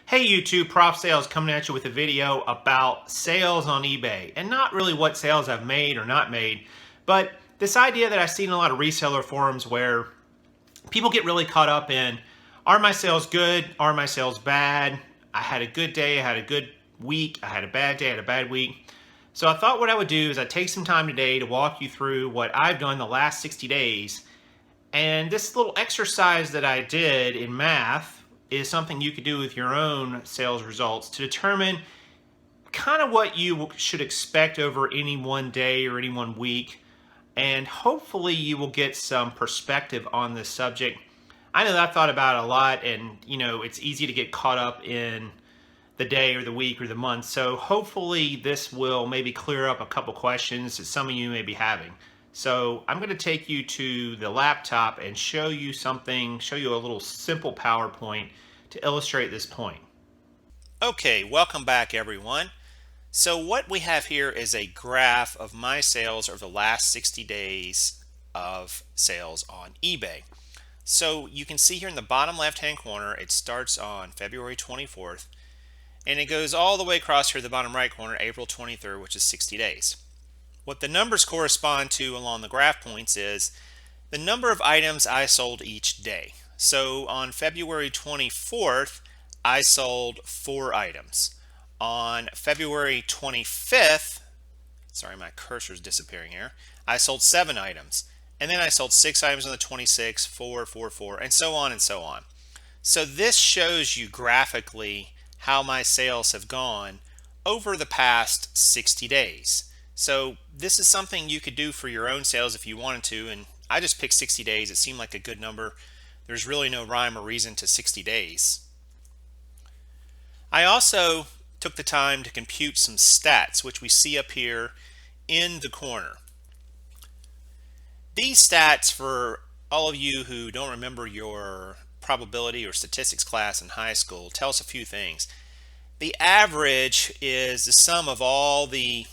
Hey YouTube, Prof Sales coming at you with a video about sales on eBay, and not really what sales I've made or not made, but this idea that I've seen in a lot of reseller forums where people get really caught up in, are my sales good, are my sales bad, I had a good day, I had a good week, I had a bad day, I had a bad week. So I thought what I would do is I'd take some time today to walk you through what I've done the last 60 days. And this little exercise that I did in math is something you could do with your own sales results to determine kind of what you should expect over any one day or any one week. And hopefully you will get some perspective on this subject. I know that I've thought about it a lot, and it's easy to get caught up in the day or the week or the month. So hopefully this will maybe clear up a couple questions that some of you may be having. So I'm going to take you to the laptop and show you a little simple PowerPoint to illustrate this point. Okay, welcome back everyone. So what we have here is a graph of my sales over the last 60 days of sales on eBay. So you can see here in the bottom left hand corner, it starts on February 24th and it goes all the way across here to the bottom right corner, April 23rd, which is 60 days. What the numbers correspond to along the graph points is the number of items I sold each day. So on February 24th, I sold 4 items. On February 25th, sorry, my cursor is disappearing here, I sold 7 items. And then I sold 6 items on the 26th, 4, 4, 4, and so on and so on. So this shows you graphically how my sales have gone over the past 60 days. So this is something you could do for your own sales if you wanted to, and I just picked 60 days. It seemed like a good number. There's really no rhyme or reason to 60 days. I also took the time to compute some stats, which we see up here in the corner. These stats, for all of you who don't remember your probability or statistics class in high school, tell us a few things. The average is the sum of all the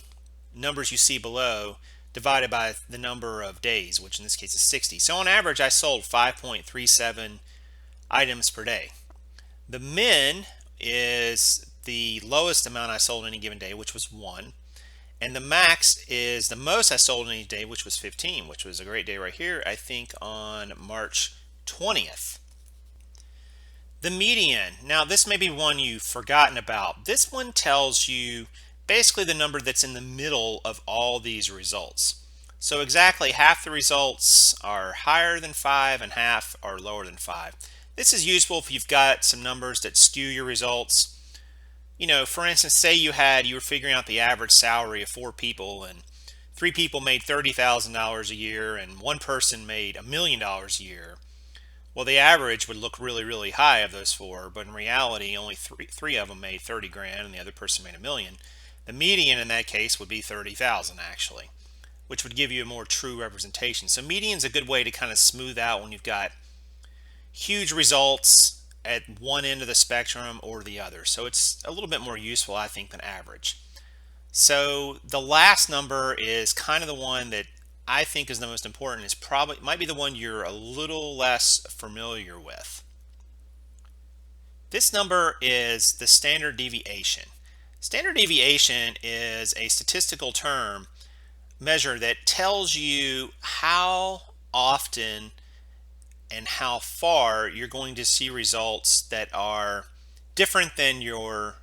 numbers you see below divided by the number of days, which in this case is 60. So on average, I sold 5.37 items per day. The min is the lowest amount I sold any given day, which was 1. And the max is the most I sold in any day, which was 15, which was a great day right here, I think on March 20th. The median, now this may be one you've forgotten about. This one tells you basically the number that's in the middle of all these results. So exactly half the results are higher than 5 and half are lower than 5. This is useful if you've got some numbers that skew your results. For instance, say you were figuring out the average salary of 4 people, and 3 people made $30,000 a year and 1 person made $1 million a year. Well, the average would look really, really high of those 4, but in reality, only three of them made 30 grand and the other person made $1 million. The median in that case would be 30,000 actually, which would give you a more true representation. So median is a good way to kind of smooth out when you've got huge results at one end of the spectrum or the other. So it's a little bit more useful, I think, than average. So the last number is kind of the one that I think is the most important. Might be the one you're a little less familiar with. This number is the standard deviation. Standard deviation is a statistical term measure that tells you how often and how far you're going to see results that are different than your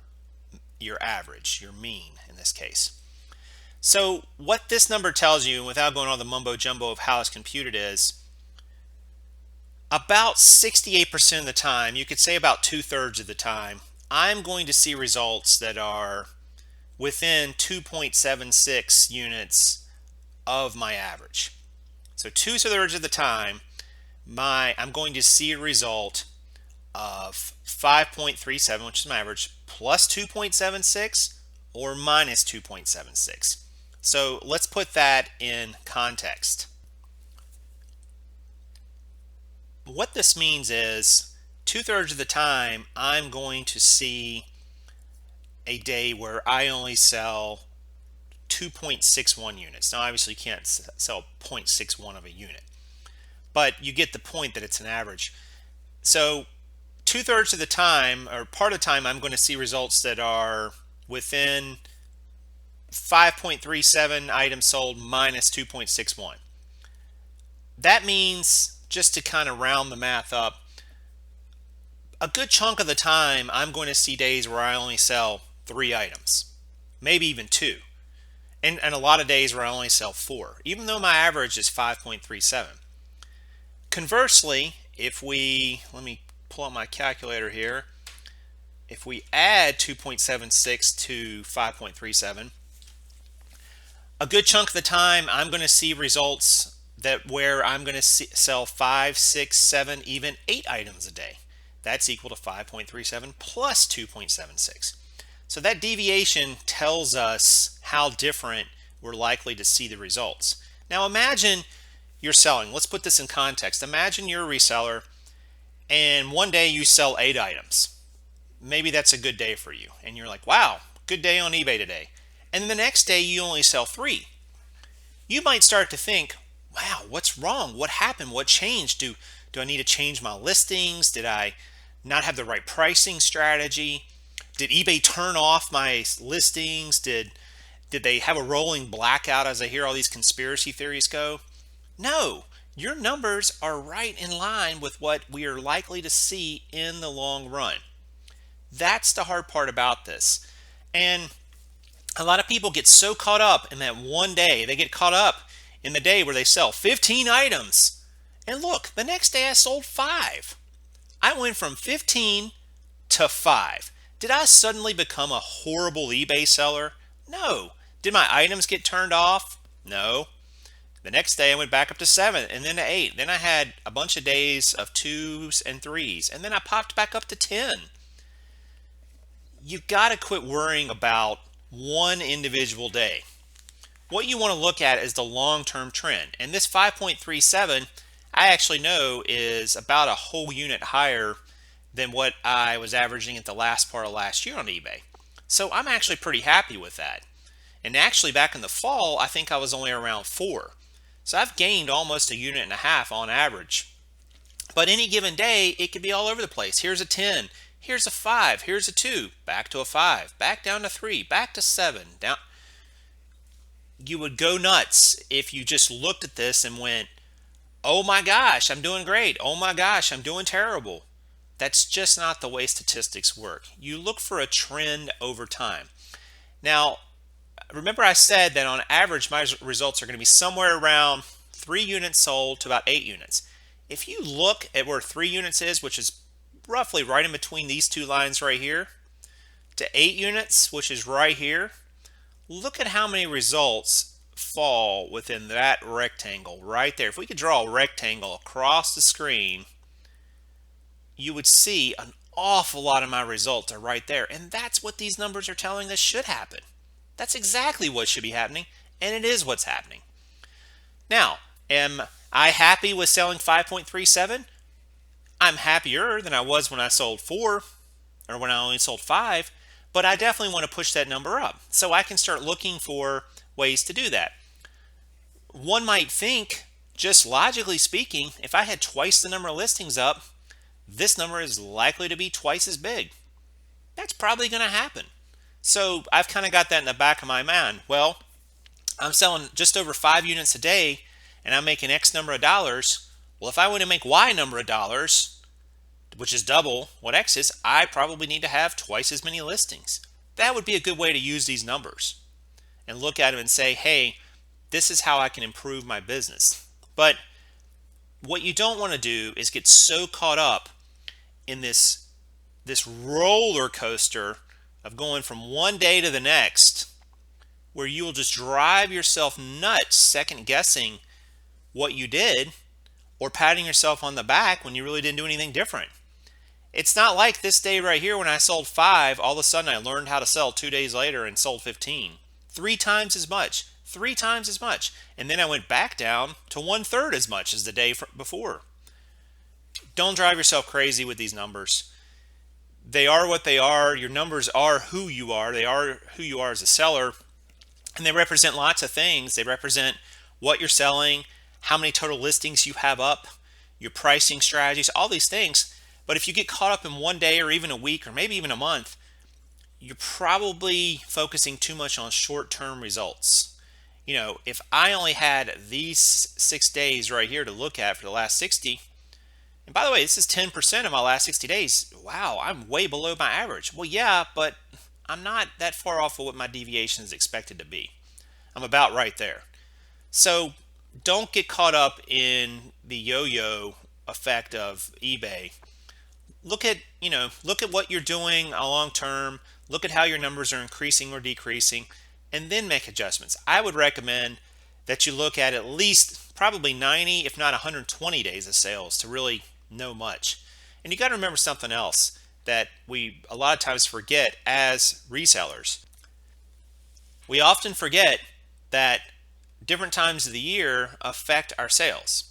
average, your mean in this case. So what this number tells you, without going all the mumbo jumbo of how it's computed, is about 68% of the time, you could say about 2/3 of the time, I'm going to see results that are within 2.76 units of my average. So 2/3 of the time, I'm going to see a result of 5.37, which is my average, plus 2.76 or minus 2.76. So let's put that in context. What this means is 2/3 of the time I'm going to see a day where I only sell 2.61 units. Now obviously you can't sell 0.61 of a unit, but you get the point that it's an average. So 2/3 of the time, or part of the time, I'm going to see results that are within 5.37 items sold minus 2.61. That means, just to kind of round the math up, a good chunk of the time I'm going to see days where I only sell 3 items, maybe even 2, and a lot of days where I only sell 4, even though my average is 5.37. Conversely, if we, let me pull out my calculator here, if we add 2.76 to 5.37, a good chunk of the time I'm going to see results that where I'm going to sell 5, 6, 7, even 8 items a day. That's equal to 5.37 plus 2.76. So that deviation tells us how different we're likely to see the results. Now imagine you're selling. Let's put this in context. Imagine you're a reseller and one day you sell 8 items. Maybe that's a good day for you. And you're like, wow, good day on eBay today. And then the next day you only sell 3. You might start to think, wow, what's wrong? What happened? What changed? Do I need to change my listings? Did I not have the right pricing strategy? Did eBay turn off my listings? Did they have a rolling blackout as I hear all these conspiracy theories go? No, your numbers are right in line with what we are likely to see in the long run. That's the hard part about this. And a lot of people get so caught up in that one day. They get caught up in the day where they sell 15 items. And look, the next day I sold 5. I went from 15 to 5. Did I suddenly become a horrible eBay seller? No. Did my items get turned off? No. The next day I went back up to 7 and then to 8. Then I had a bunch of days of 2s and 3s. And then I popped back up to 10. You got to quit worrying about one individual day. What you want to look at is the long-term trend. And this 5.37, I actually know is about a whole unit higher than what I was averaging at the last part of last year on eBay. So I'm actually pretty happy with that. And actually back in the fall, I think I was only around 4. So I've gained almost a unit and a half on average. But any given day, it could be all over the place. Here's a 10. Here's a 5, here's a 2, back to a 5, back down to 3, back to 7, down. You would go nuts if you just looked at this and went, oh my gosh, I'm doing great. Oh my gosh, I'm doing terrible. That's just not the way statistics work. You look for a trend over time. Now, remember I said that on average, my results are going to be somewhere around 3 units sold to about 8 units. If you look at where 3 units is, which is roughly right in between these 2 lines right here, to 8 units, which is right here, look at how many results fall within that rectangle right there. If we could draw a rectangle across the screen, you would see an awful lot of my results are right there. And that's what these numbers are telling us should happen. That's exactly what should be happening, and it is what's happening. Now, am I happy with selling 5.37? I'm happier than I was when I sold 4 or when I only sold 5, but I definitely want to push that number up so I can start looking for ways to do that. One might think, just logically speaking, if I had twice the number of listings up, this number is likely to be twice as big. That's probably going to happen. So I've kind of got that in the back of my mind. Well, I'm selling just over 5 units a day and I'm making X number of dollars. Well, if I want to make Y number of dollars, which is double what X is, I probably need to have twice as many listings. That would be a good way to use these numbers and look at them and say, hey, this is how I can improve my business. But what you don't want to do is get so caught up in this roller coaster of going from one day to the next where you will just drive yourself nuts second guessing what you did or patting yourself on the back when you really didn't do anything different. It's not like this day right here when I sold 5, all of a sudden I learned how to sell 2 days later and sold 15. 3 times as much, 3 times as much. And then I went back down to 1/3 as much as the day before. Don't drive yourself crazy with these numbers. They are what they are. Your numbers are who you are. They are who you are as a seller. And they represent lots of things. They represent what you're selling, how many total listings you have up, your pricing strategies, all these things. But if you get caught up in one day or even a week or maybe even a month, you're probably focusing too much on short-term results. You know, if I only had these 6 days right here to look at for the last 60, and by the way, this is 10% of my last 60 days. Wow, I'm way below my average. Well, yeah, but I'm not that far off of what my deviation is expected to be. I'm about right there. So don't get caught up in the yo-yo effect of eBay. Look at what you're doing long term. Look at how your numbers are increasing or decreasing, and then make adjustments. I would recommend that you look at least probably 90, if not 120 days of sales to really know much. And you got to remember something else that we a lot of times forget as resellers. We often forget that different times of the year affect our sales.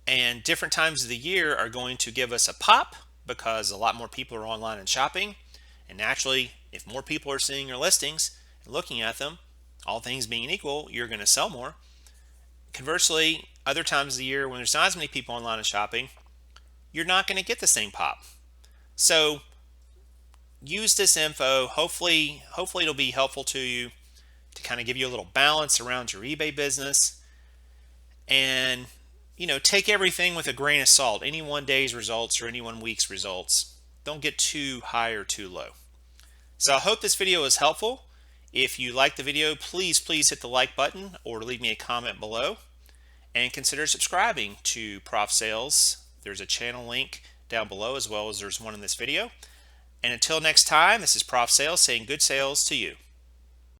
And different times of the year are going to give us a pop because a lot more people are online and shopping. And naturally, if more people are seeing your listings and looking at them, all things being equal, you're going to sell more. Conversely, other times of the year when there's not as many people online and shopping, you're not going to get the same pop. So use this info. Hopefully it'll be helpful to you to kind of give you a little balance around your eBay business. And take everything with a grain of salt. Any one day's results or any one week's results. Don't get too high or too low. So I hope this video is helpful. If you like the video, please hit the like button or leave me a comment below. And consider subscribing to Prof Sales. There's a channel link down below as well as there's one in this video. And until next time, this is Prof Sales saying good sales to you.